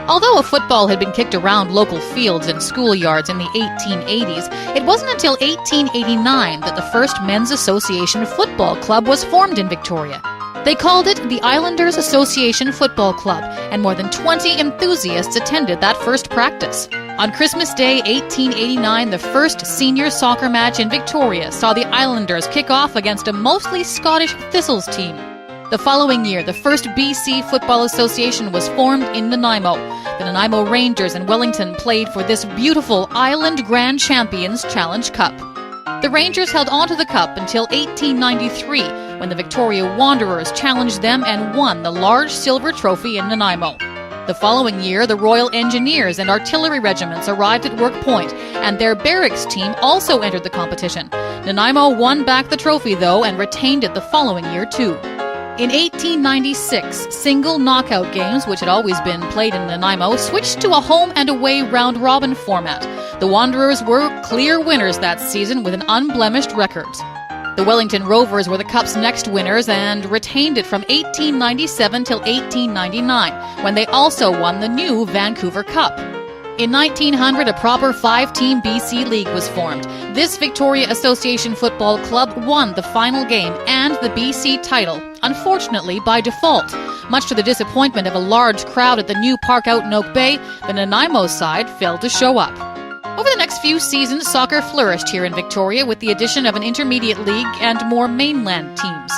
Although a football had been kicked around local fields and schoolyards in the 1880s, it wasn't until 1889 that the first Men's Association Football Club was formed in Victoria. They called it the Islanders Association Football Club, and more than 20 enthusiasts attended that first practice. On Christmas Day, 1889, the first senior soccer match in Victoria saw the Islanders kick off against a mostly Scottish Thistles team. The following year, the first BC Football Association was formed in Nanaimo. The Nanaimo Rangers and Wellington played for this beautiful Island Grand Champions Challenge Cup. The Rangers held onto the cup until 1893, when the Victoria Wanderers challenged them and won the large silver trophy in Nanaimo. The following year, the Royal Engineers and Artillery Regiments arrived at Work Point, and their barracks team also entered the competition. Nanaimo won back the trophy, though, and retained it the following year, too. In 1896, single knockout games, which had always been played in Nanaimo, switched to a home and away round-robin format. The Wanderers were clear winners that season with an unblemished record. The Wellington Rovers were the Cup's next winners and retained it from 1897 till 1899, when they also won the new Vancouver Cup. In 1900, a proper 5-team BC League was formed. This Victoria Association Football Club won the final game and the BC title, unfortunately by default. Much to the disappointment of a large crowd at the new park out in Oak Bay, the Nanaimo side failed to show up. Over the next few seasons, soccer flourished here in Victoria with the addition of an intermediate league and more mainland teams.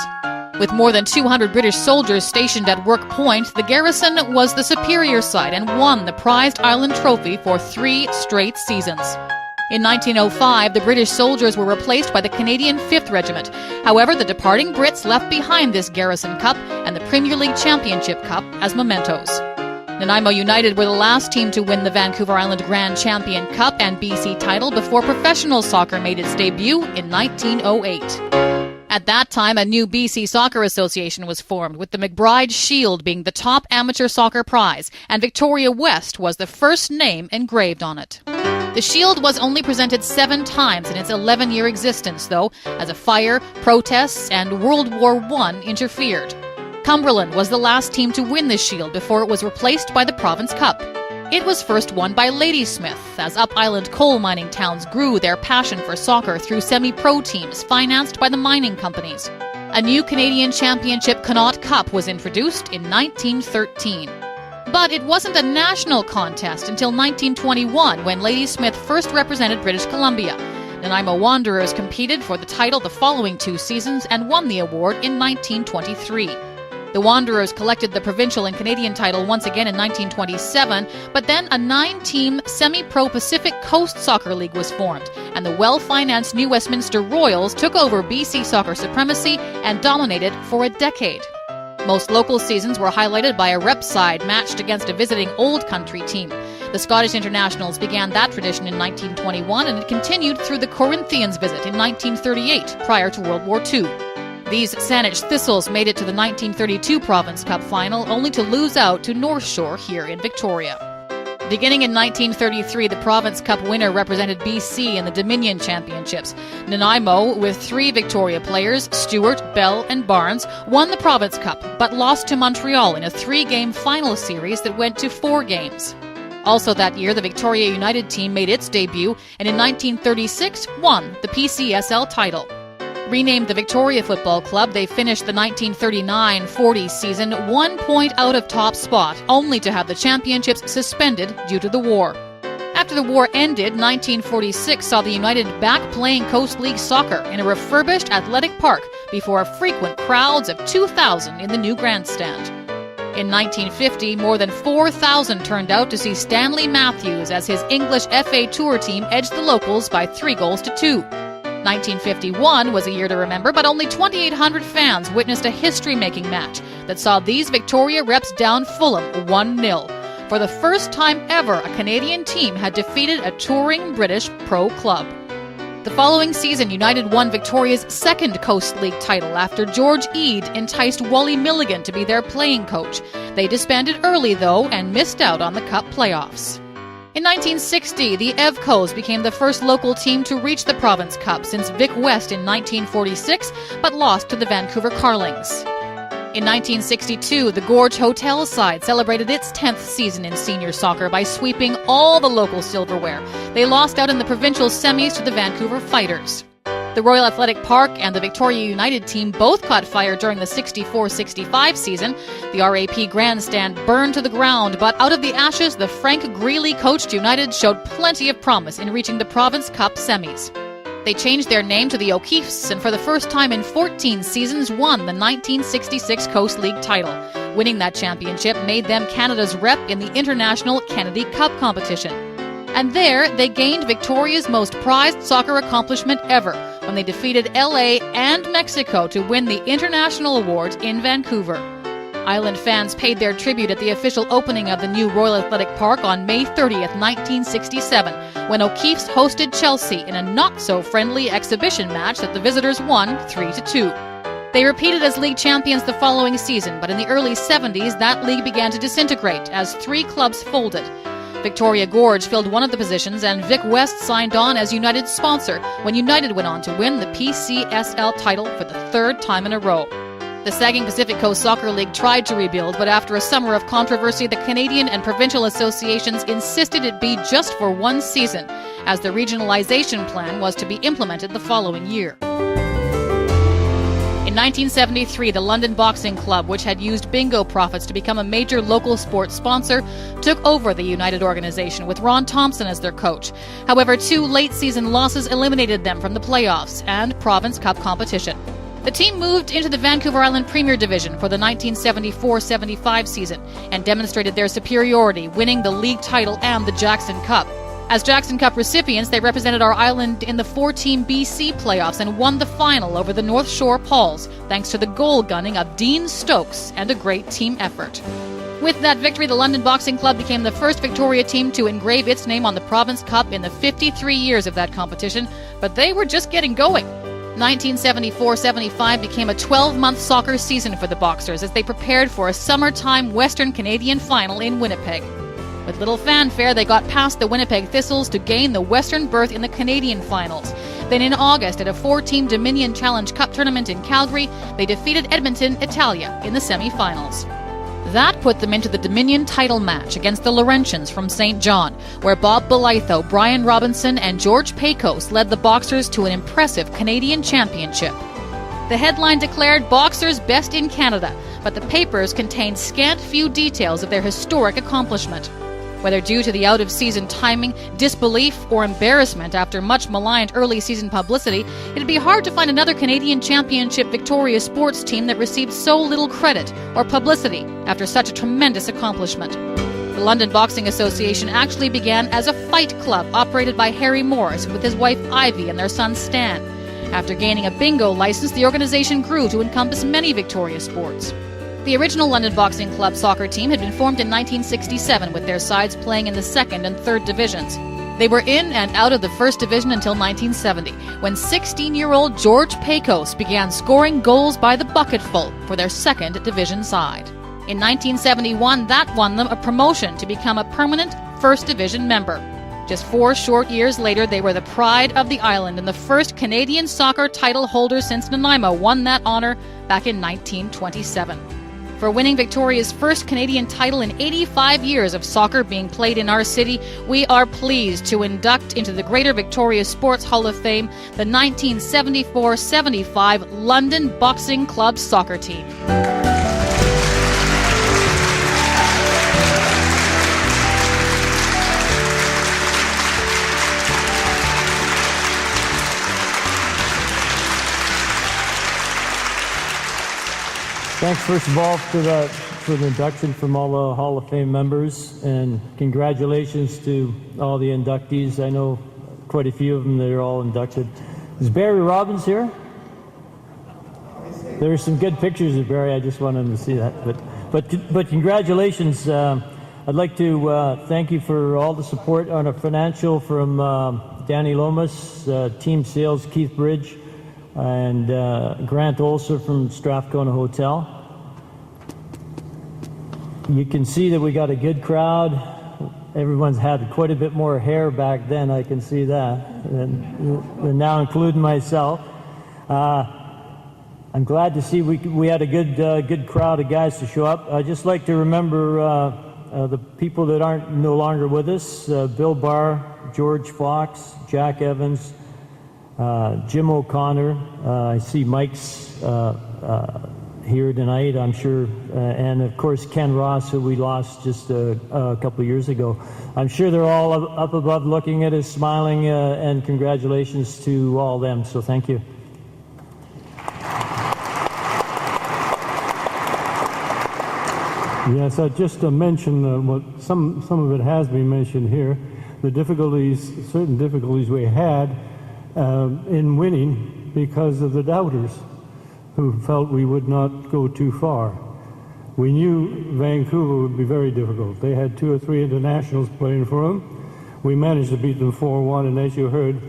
With more than 200 British soldiers stationed at Work Point, the garrison was the superior side and won the prized Island Trophy for 3 straight seasons. In 1905, the British soldiers were replaced by the Canadian 5th Regiment. However, the departing Brits left behind this Garrison Cup and the Premier League Championship Cup as mementos. Nanaimo United were the last team to win the Vancouver Island Grand Champion Cup and BC title before professional soccer made its debut in 1908. At that time, a new BC Soccer Association was formed, with the McBride Shield being the top amateur soccer prize, and Victoria West was the first name engraved on it. The Shield was only presented 7 times in its 11-year existence, though, as a fire, protests, and World War I interfered. Cumberland was the last team to win the Shield before it was replaced by the Province Cup. It was first won by Ladysmith, as up-island coal mining towns grew their passion for soccer through semi-pro teams financed by the mining companies. A new Canadian Championship Connaught Cup was introduced in 1913. But it wasn't a national contest until 1921, when Ladysmith first represented British Columbia. Nanaimo Wanderers competed for the title the following 2 seasons and won the award in 1923. The Wanderers collected the provincial and Canadian title once again in 1927, but then a 9-team semi-pro Pacific Coast Soccer League was formed, and the well-financed New Westminster Royals took over BC soccer supremacy and dominated for a decade. Most local seasons were highlighted by a rep side matched against a visiting Old Country team. The Scottish Internationals began that tradition in 1921, and it continued through the Corinthians visit in 1938, prior to World War II. These Saanich Thistles made it to the 1932 Province Cup final, only to lose out to North Shore here in Victoria. Beginning in 1933, the Province Cup winner represented BC in the Dominion Championships. Nanaimo, with 3 Victoria players, Stewart, Bell and Barnes, won the Province Cup, but lost to Montreal in a 3-game final series that went to 4 games. Also that year, the Victoria United team made its debut, and in 1936 won the PCSL title. Renamed the Victoria Football Club, they finished the 1939-40 season 1 point out of top spot, only to have the championships suspended due to the war. After the war ended, 1946 saw the United back playing Coast League soccer in a refurbished athletic park before frequent crowds of 2,000 in the new grandstand. In 1950, more than 4,000 turned out to see Stanley Matthews as his English FA Tour team edged the locals by 3-2. 1951 was a year to remember, but only 2,800 fans witnessed a history-making match that saw these Victoria reps down Fulham 1-0. For the first time ever, a Canadian team had defeated a touring British pro club. The following season, United won Victoria's 2nd Coast League title after George Eade enticed Wally Milligan to be their playing coach. They disbanded early, though, and missed out on the Cup playoffs. In 1960, the Evcos became the first local team to reach the Province Cup since Vic West in 1946, but lost to the Vancouver Carlings. In 1962, the Gorge Hotel side celebrated its 10th season in senior soccer by sweeping all the local silverware. They lost out in the provincial semis to the Vancouver Fighters. The Royal Athletic Park and the Victoria United team both caught fire during the 64-65 season. The RAP grandstand burned to the ground, but out of the ashes, the Frank Greeley-coached United showed plenty of promise in reaching the Province Cup semis. They changed their name to the O'Keeffes and for the first time in 14 seasons won the 1966 Coast League title. Winning that championship made them Canada's rep in the International Kennedy Cup competition. And there, they gained Victoria's most prized soccer accomplishment ever when they defeated LA and Mexico to win the International Awards in Vancouver. Island fans paid their tribute at the official opening of the new Royal Athletic Park on May 30th, 1967, when O'Keeffe's hosted Chelsea in a not-so-friendly exhibition match that the visitors won 3-2. They repeated as league champions the following season, but in the early 70s, that league began to disintegrate as 3 clubs folded. Victoria Gorge filled one of the positions, and Vic West signed on as United's sponsor when United went on to win the PCSL title for the 3rd time in a row. The sagging Pacific Coast Soccer League tried to rebuild, but after a summer of controversy, the Canadian and provincial associations insisted it be just for one season, as the regionalization plan was to be implemented the following year. In 1973, the London Boxing Club, which had used bingo profits to become a major local sports sponsor, took over the United organization with Ron Thompson as their coach. However, 2 late-season losses eliminated them from the playoffs and Province Cup competition. The team moved into the Vancouver Island Premier Division for the 1974-75 season and demonstrated their superiority, winning the league title and the Jackson Cup. As Jackson Cup recipients, they represented our island in the 4-team BC playoffs and won the final over the North Shore Pauls, thanks to the goal gunning of Dean Stokes and a great team effort. With that victory, the London Boxing Club became the first Victoria team to engrave its name on the Province Cup in the 53 years of that competition, but they were just getting going. 1974-75 became a 12-month soccer season for the Boxers as they prepared for a summertime Western Canadian final in Winnipeg. With little fanfare, they got past the Winnipeg Thistles to gain the Western berth in the Canadian finals. Then in August, at a 4-team Dominion Challenge Cup tournament in Calgary, they defeated Edmonton Italia in the semi-finals. That put them into the Dominion title match against the Laurentians from St. John, where Bob Belitho, Brian Robinson, and George Pecos led the Boxers to an impressive Canadian championship. The headline declared Boxers best in Canada, but the papers contained scant few details of their historic accomplishment. Whether due to the out-of-season timing, disbelief, or embarrassment after much maligned early-season publicity, it'd be hard to find another Canadian Championship Victoria sports team that received so little credit or publicity after such a tremendous accomplishment. The London Boxing Association actually began as a fight club operated by Harry Morris with his wife Ivy and their son Stan. After gaining a bingo license, the organization grew to encompass many Victoria sports. The original London Boxing Club soccer team had been formed in 1967 with their sides playing in the 2nd and 3rd divisions. They were in and out of the 1st division until 1970, when 16-year-old George Pecos began scoring goals by the bucketful for their 2nd division side. In 1971, that won them a promotion to become a permanent 1st division member. Just 4 short years later, they were the pride of the island and the first Canadian soccer title holder since Nanaimo won that honor back in 1927. For winning Victoria's first Canadian title in 85 years of soccer being played in our city, we are pleased to induct into the Greater Victoria Sports Hall of Fame the 1974-75 London Boxing Club soccer team. Thanks, first of all, for the induction from all the Hall of Fame members, and congratulations to all the inductees. I know quite a few of them that are all inducted. Is Barry Robbins here? There are some good pictures of Barry. I just wanted to see that. But congratulations. I'd like to thank you for all the support on a financial from Danny Lomas, Team Sales, Keith Bridge, and Grant Olser from Strathcona Hotel. You can see that we got a good crowd. Everyone's had quite a bit more hair back then, I can see that, and now including myself. I'm glad to see we had a good crowd of guys to show up. I'd just like to remember the people that aren't no longer with us: Bill Barr, George Fox, Jack Evans, Jim O'Connor. I see Mike's here tonight, I'm sure, and of course Ken Ross, who we lost just a couple of years ago. I'm sure they're all up above looking at us, smiling, and congratulations to all of them. So thank you. Yes, just to mention what some of it has been mentioned here, the certain difficulties we had in winning because of the doubters who felt we would not go too far. We knew Vancouver would be very difficult. They had 2 or 3 internationals playing for them. We managed to beat them 4-1, and as you heard,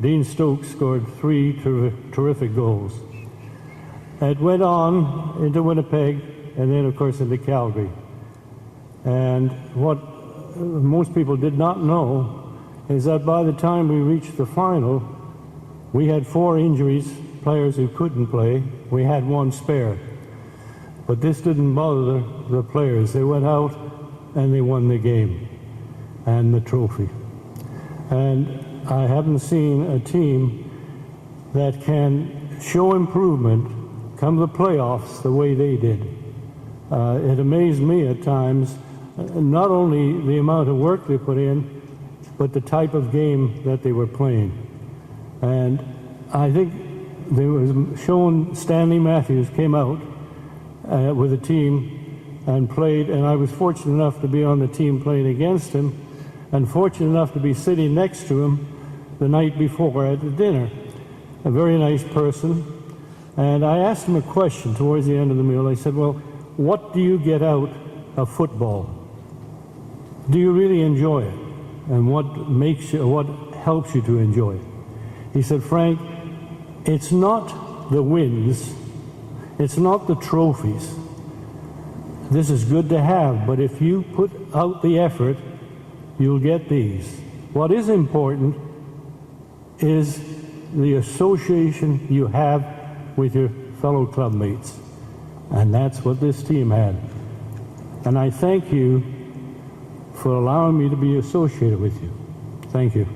Dean Stokes scored 3 terrific goals. It went on into Winnipeg, and then, of course, into Calgary. And what most people did not know is that by the time we reached the final, we had 4 injuries, players who couldn't play. We had 1 spare. But this didn't bother the players. They went out and they won the game and the trophy. And I haven't seen a team that can show improvement come the playoffs the way they did. It amazed me at times, not only the amount of work they put in, but the type of game that they were playing. And I think there was shown Stanley Matthews came out with a team and played, and I was fortunate enough to be on the team playing against him, and fortunate enough to be sitting next to him the night before at the dinner. A very nice person. And I asked him a question towards the end of the meal. I said, well, what do you get out of football? Do you really enjoy it? And what helps you to enjoy it? He said, Frank, it's not the wins, it's not the trophies. This is good to have, but if you put out the effort, you'll get these. What is important is the association you have with your fellow club mates. And that's what this team had. And I thank you for allowing me to be associated with you. Thank you.